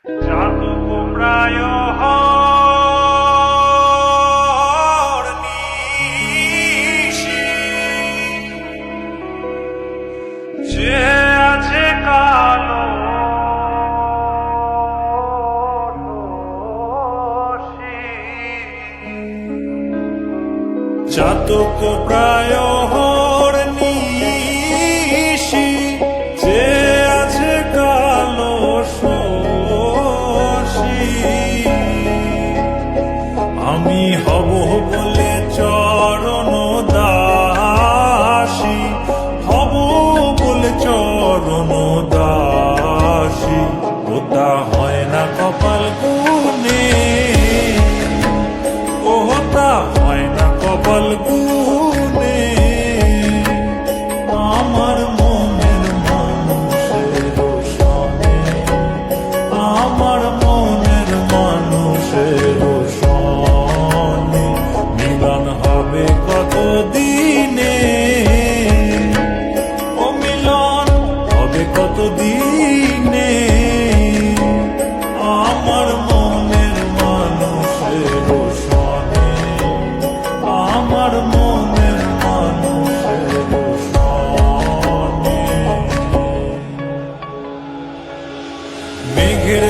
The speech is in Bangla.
চাতক প্রায় নিশি, যে আছে কালো চাতক প্রায় নিশি, যে আছে কালো শশী। আমি হব বলে চরণ দাসী, হব বলে চরণ দাসী। ওটা হয় না কপাল গুনে, ওটা হয় না কপাল গুনে। আমার মনের মানুষের সনে, আমার মনের মানুষের সনে মিলন হবে কত দিনে, ও মিলন হবে কত দিনে। আমার মনের মানুষের সনে, আমার মনের মানুষের সনে। মেঘের